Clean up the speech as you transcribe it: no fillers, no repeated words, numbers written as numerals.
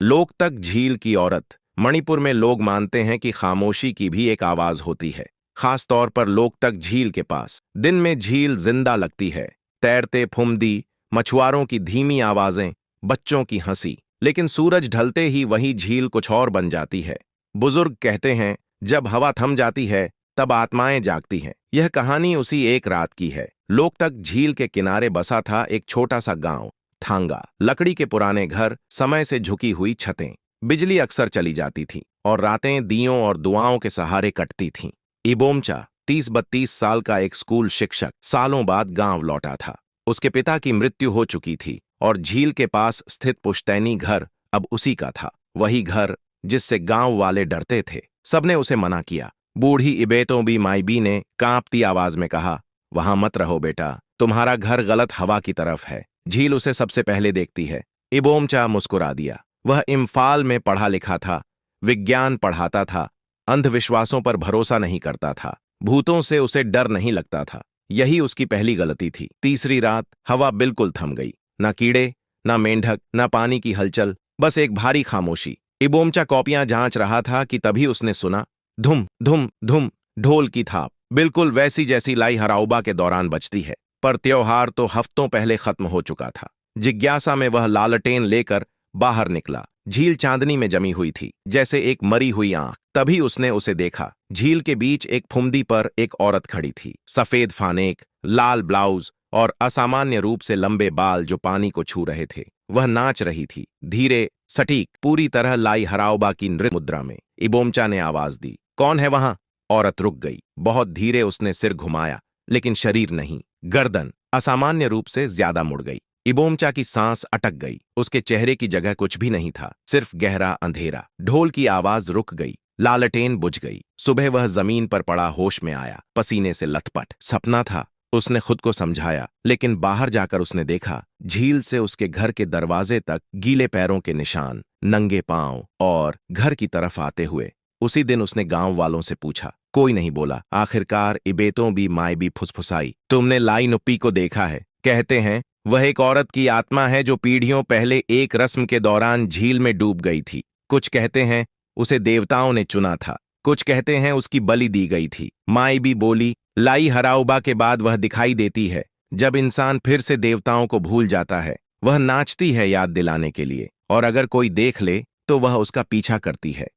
लोकतक झील की औरत। मणिपुर में लोग मानते हैं कि खामोशी की भी एक आवाज होती है, खास तौर पर लोकतक झील के पास। दिन में झील जिंदा लगती है, तैरते फुमदी, मछुआरों की धीमी आवाजें, बच्चों की हंसी। लेकिन सूरज ढलते ही वही झील कुछ और बन जाती है। बुजुर्ग कहते हैं, जब हवा थम जाती है तब आत्माएं जागती हैं। यह कहानी उसी एक रात की है। लोकतक झील के किनारे बसा था एक छोटा सा गांव, थांगा। लकड़ी के पुराने घर, समय से झुकी हुई छतें। बिजली अक्सर चली जाती थी और रातें दियों और दुआओं के सहारे कटती थीं। इबोमचा 30-32 साल का एक स्कूल शिक्षक सालों बाद गांव लौटा था। उसके पिता की मृत्यु हो चुकी थी और झील के पास स्थित पुश्तैनी घर अब उसी का था। वही घर जिससे गांव वाले डरते थे। सबने उसे मना किया। बूढ़ी इबेतो बी माईबी ने कांपती आवाज में कहा, वहां मत रहो बेटा, तुम्हारा घर गलत हवा की तरफ है। झील उसे सबसे पहले देखती है। इबोमचा मुस्कुरा दिया। वह इम्फाल में पढ़ा लिखा था, विज्ञान पढ़ाता था, अंधविश्वासों पर भरोसा नहीं करता था, भूतों से उसे डर नहीं लगता था। यही उसकी पहली गलती थी। तीसरी रात हवा बिल्कुल थम गई। ना कीड़े, ना मेंढक, ना पानी की हलचल, बस एक भारी खामोशी। इबोमचा कॉपियां जांच रहा था कि तभी उसने सुना, धुम धुम धुम, ढोल की थाप, बिल्कुल वैसी जैसी लाई हराउबा के दौरान बजती है। पर त्योहार तो हफ्तों पहले खत्म हो चुका था। जिज्ञासा में वह लालटेन लेकर बाहर निकला। झील चांदनी में जमी हुई थी, जैसे एक मरी हुई आंख। तभी उसने उसे देखा। झील के बीच एक फुमदी पर एक औरत खड़ी थी, सफेद फानेक, लाल ब्लाउज और असामान्य रूप से लंबे बाल जो पानी को छू रहे थे। वह नाच रही थी, धीरे, सटीक, पूरी तरह लाई हराउबा की नृत्य मुद्रा में। इबोमचा ने आवाज दी, कौन है वहां? औरत रुक गई। बहुत धीरे उसने सिर घुमाया, लेकिन शरीर नहीं। गर्दन असामान्य रूप से ज्यादा मुड़ गई। इबोमचा की सांस अटक गई। उसके चेहरे की जगह कुछ भी नहीं था, सिर्फ गहरा अंधेरा। ढोल की आवाज रुक गई, लालटेन बुझ गई। सुबह वह जमीन पर पड़ा होश में आया, पसीने से लथपथ। सपना था, उसने खुद को समझाया, लेकिन बाहर जाकर उसने देखा, झील से उसके घर के दरवाजे तक गीले पैरों के निशान, नंगे पांव और घर की तरफ आते हुए। उसी दिन उसने गांव वालों से पूछा, कोई नहीं बोला। आखिरकार इबेतो बी माईबी फुसफुसाई, तुमने लाई नुप्पी को देखा है? कहते हैं वह एक औरत की आत्मा है जो पीढ़ियों पहले एक रस्म के दौरान झील में डूब गई थी। कुछ कहते हैं उसे देवताओं ने चुना था, कुछ कहते हैं उसकी बलि दी गई थी। माईबी बोली, लाई हराउबा के बाद वह दिखाई देती है जब इंसान फिर से देवताओं को भूल जाता है। वह नाचती है याद दिलाने के लिए, और अगर कोई देख ले तो वह उसका पीछा करती है।